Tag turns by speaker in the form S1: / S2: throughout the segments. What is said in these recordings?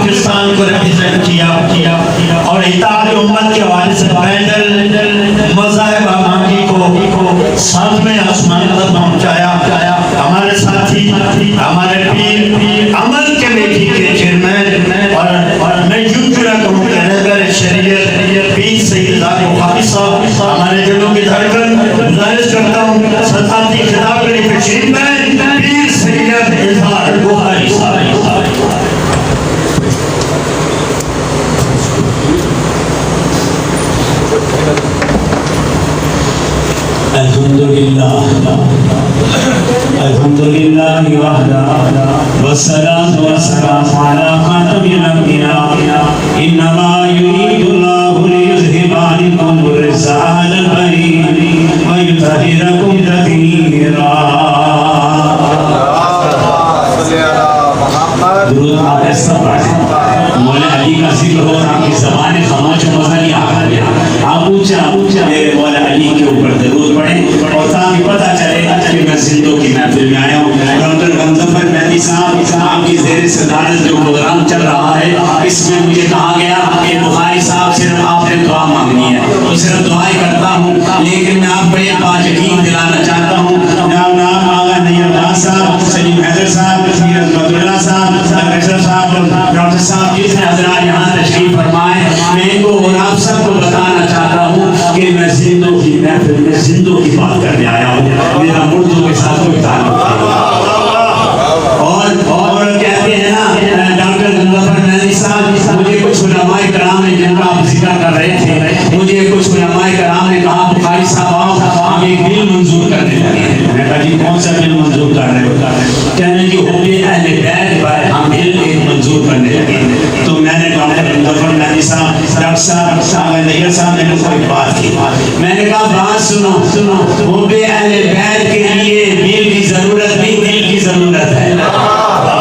S1: پاکستان کو ریپرزینٹ کیا اور اتحاد امت کے حوالے سے پینل مذاہب امامی کو ساتھ میں آسمان تک پہنچایا. ہمارے ساتھی ہمارے پیر عمل کمیٹی کے چیئرمین اور میں یوں چنا کہوں کہ رہبر شریعت پیر سید بخاری صاحب ہمارے دلوں کی دھڑکن. گزارش کرتا ہوں صداقتی خطاب کے لیے چیئرمین پیر سید اظہار بخاری صاحب.
S2: الحمدللہ وحدہ والصلاة والسلام علی خاتم الانبیاء انما یرید اللہ لیذہب عنکم الرجس اہل البیت ویطہرکم تطہیرا. درود آپ سب پڑھیں. مولا علی کا ذکر ہو اور آپ کی زبان خاموش و مزہ نہیں آ رہا. آپ اونچا میرے مولا علی کے اوپر درود پڑھیں اور تاکہ پتہ چلے کہ میں زندوں کی محفل میں آیا ہوں. ڈاکٹر غمظفر مہدی صاحب آپ کی زیر صدارت جو پروگرام چل رہا ہے اس میں مجھے کہا گیا کہ بخاری صاحب صرف آپ نے دعا مانگنی ہے تو صرف دعائیں کرتا ہوں. لیکن میں آپ کو ایک بات یقین دلانا چاہتا ہوں. نام آغا نیر داس صاحب, سلیم حیدر صاحب, سیرت مدولہ صاحب, ڈاکٹر صاحب, ڈاکٹر صاحب جتنے حضرات یہاں تشریف فرمائے, میں ان کو اور آپ سب کو بتانا چاہتا ہوں کہ میں زندوں کی محفل میں زندوں کی بات کرنے آیا ہوں. میرا مردوں کے ساتھ کوئی تعلق نہیں. اور کہتے ہیں نا ڈاکٹر غمظفر مہدی صاحب, مجھے کچھ علماء کرام نے جن کا آپ ذکر کر رہے تھے, مجھے کچھ علماء کرام نے کہا بخاری صاحب آؤ ہم ایک بل منظور کرنے لگے ہیں. میں کہا جی کون سا بل منظور کر رہے ہو؟ کہنے جی حب اہل بیت پر ہم بل ایک منظور کرنے لگے. تو میں نے ڈاکٹر غمظفر مہدی صاحب, ڈاکٹر صاحب نیر صاحب نے مجھ کو ایک بات کی. میں نے کہا بات سنو, حب اہل بیت کے لیے بل کی ضرورت نہیں, دل کی ضرورت ہے.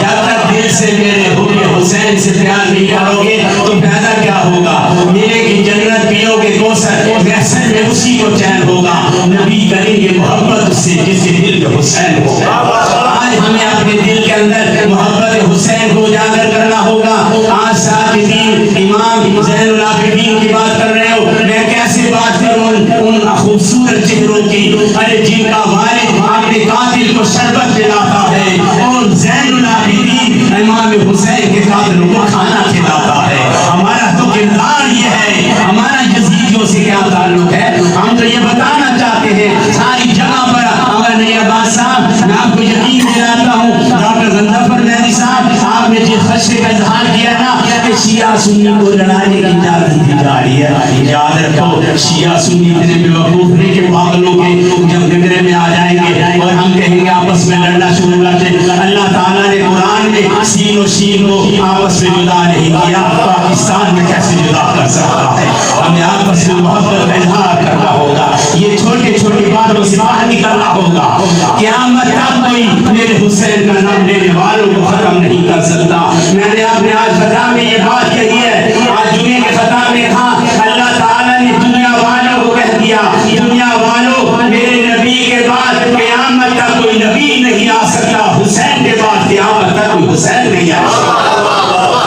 S2: جب تک دل سے میرے حب حسین سے پیار نہیں کرو گے تو پیدا کیا ہوگا؟ میرے کی جنت پیو گے کوثر, محسن میں اسی کو چین ہوگا. نبی کریں گے محبت اس سے جس کے دل میں حسین ہوگا. آج ہمیں اپنے دل کے اندر محبت حسین کو اجاگر کرنا ہوگا. آج ساجدین امام زین العابدین کی بات کر رہے ہو, میں کیسے بات کروں ان خوبصورت چہروں کی, ارے جن کا والد اپنے قاتل کو شربت پلاتا ہے اور زین العابدین امام حسین کے قاتلوں کو کھانا کھلاتا ہے. ہمارا تو کردار یہ ہے, ہمارا یزیدیوں سے کیا تعلق ہے؟ ہم تو یہ بتانا چاہتے ہیں ساری جگہ پر. اگر نہیں عباس صاحب, میں آپ کو یقین دلاتا ہوں ڈاکٹر غمظفر مہدی صاحب, آپ نے جس خدشے کا اظہار کیا نا کہ شیعہ سنی کو لڑانے کی اجازت دی جا رہی ہے, یاد رکھو شیعہ سنی اتنے بے وقوف نہیں کہ پاگلوں کے جب گھگرے میں آ جائیں گے اور ہم کہیں گے آپس میں لڑنا شروع کرتے. اللہ تعالیٰ نے قرآن میں سین و شین کو آپس میں جدا نہیں کیا, پاکستان میں کیسے جدا کر سکتا ہے؟ ہمیں آپس میں محبت کا اظہار کرنا ہوگا. یہ چھوٹی چھوٹی باتوں سے باہر نکلنا ہوگا. قیامت تک کوئی میرے حسین کا نام لینے والوں کو ختم نہیں کر سکتا. میں نے آپ نے آج خطاب میں یہ بات کہی ہے, آج جمعے کے خطاب میں کہا اللہ تعالیٰ نے دنیا والوں کو کہہ دیا, دنیا والوں میرے نبی کے بعد قیامت تک کوئی نبی نہیں آ سکتا, حسین کے بعد قیامت تک کوئی حسین نہیں آ سکتا.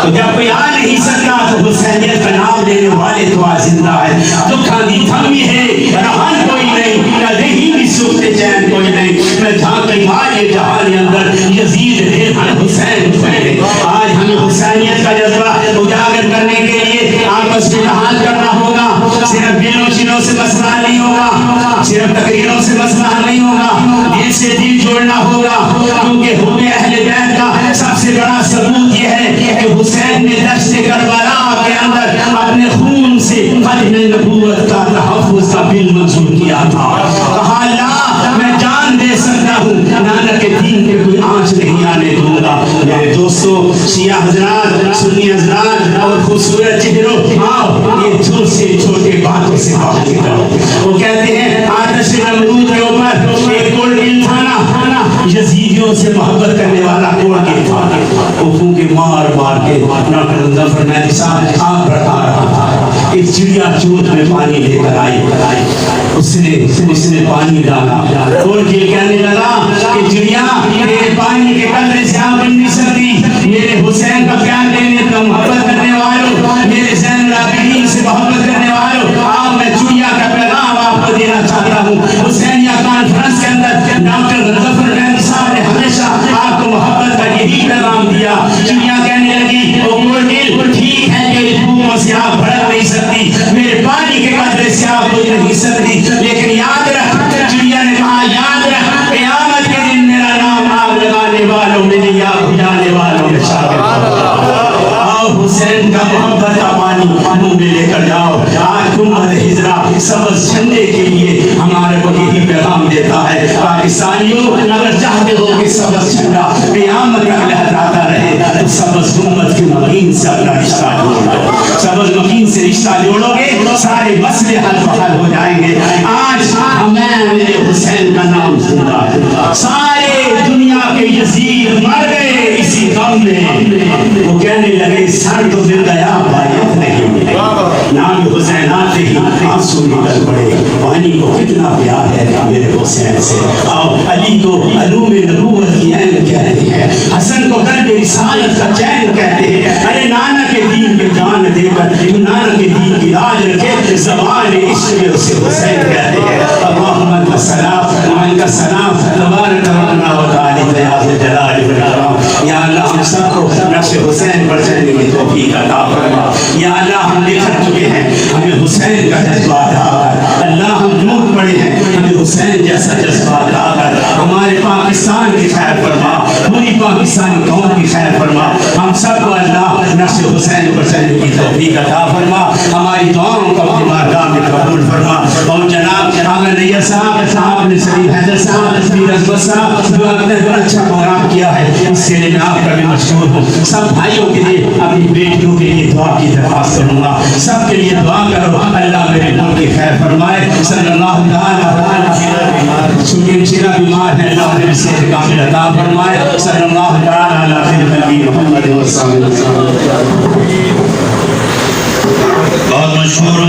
S2: تو جب کوئی آ نہیں سکتا تو حسینیت کا نام لینے والے تو آج زندہ ہے. دکھا دی تھمی ہے رہن کوئی نہیں, نہ دہی بھی سکتے چین کوئی نہیں. میں جھانکی آج یہ جہان اندر یزید ریحان حسین پہلے. آج ہمیں حسینیت کا جذبہ اجاگر کرنے کے لیے آپس میں اتحاد کرنا ہوگا. صرف بلوں چنوں سے مسئلہ نہیں ہوگا, صرف تقریروں سے مسئلہ نہیں ہوگا, دل سے دل جوڑنا ہوگا. کیونکہ حب اہل بیت کا سب سے بڑا ثبوت یہ ہے کہ حسین نے دشت کربلا کے اندر اپنے خون سے ختم نبوت کا تحفظ کا بل منظور کیا تھا. کہا لا میں جان دے سکتا ہوں, نانک کے دین پہ کوئی آنچ نہیں آنے دوں گا. میرے دوستو, شیعہ حضرات, سنی حضرات اور خوبصورت چہروں, آؤ یہ چھوٹے سے چھوٹے باتوں سے باہر نکلو. وہ کہتے ہیں آتش نمرود کے اوپر ایک کوڑ گل تھا نا, یزیدیوں سے محبت کرنے والا کوڑ گل تھا. وہ پھونکے مار مار کے ڈاکٹر غمظفر مہدی صاحب آگ بڑھا رہا تھا. ایک چڑیا چوٹ میں پانی لے کر آئی, اس نے پانی ڈالا. کوڑ گل کہنے لگا کہ چڑیا میرے پانی کے قطرے سے آگ بن نہیں سکتی, میرے حسین کا پیار لینے کا محبت محبت کا پانی منہ میں لے کر جاؤ. آج گنبد ہجرا سبز جھنڈے کے لیے ہمارے کو یہی پیغام دیتا ہے. پاکستانیوں اگر چاہتے ہو کہ سبز جھنڈا قیامت تک لہراتا رہے تو سبز گنبد کی مکین سے اپنا رشتہ جوڑ دو. سبز مکین سے رشتہ جوڑو گے سارے مسئلے حل بحل ہو جائیں گے. آج ہمیں حسین کا نام زندہ ہے. سارے دنیا کے یزید مر گئے اسی غم میں. وہ کہنے لگے سر تو مل گیا بایت نہیں. نام حسین آتے ہی آنسو نکل پڑے. پانی کو کتنا پیار ہے میرے حسین سے. آؤ علی کو علوم نبوت کی عین کہتے ہیں. حسن کو قلب رسالت کا چین کہتے ہیں. ارے نانا کے دین کے جان دے کر نانا کے دین کی لاج رکھے زبان عشق میں اسے حسین کہتے ہیں. اللہم کا سلام ان کا سلام تبارک ربنا و تعالی بیاض جلال و اکرام. یا اللہ ہم سب کو نفس حسین پر چلنے کی توفیق عطا فرما. یا اللہ ہم لکھ چکے ہیں ہمیں حسین کا جذبہ عطا کر. اللہ ہم جھوٹ پڑے ہیں ہمیں حسین جیسا جذبہ عطا کر. ہمارے پاکستان کی خیر فرما. پوری پاکستانی قوم کی خیر فرما. ہم سب کو اللہ نفس حسین پر چلنے کی توفیق عطا فرما. ہماری دعاؤں کو اپنی بارگاہ میں قبول فرما. اور جناب آغا نیت صاحب نے سلیم حیدر صاحب میر اکبر صاحب جو آپ نے بڑا اچھا پروگرام کیا ہے اس کے لیے میں آپ کا بھی مشکور ہوں. سب بھائیوں کے لیے اپنی بیٹیوں کے لیے دعا کی درخواست کروں گا. سب کے لیے دعا کرو اللہ میرے ملک کی خیر فرمائے. صلی اللہ تعالی چونکہ شیرہ بیمار ہے اللہ میرے صحت کامل عطا فرمائے. صلی اللہ تعالی علیہ محمد و صلی اللہ.
S1: بہت مشہور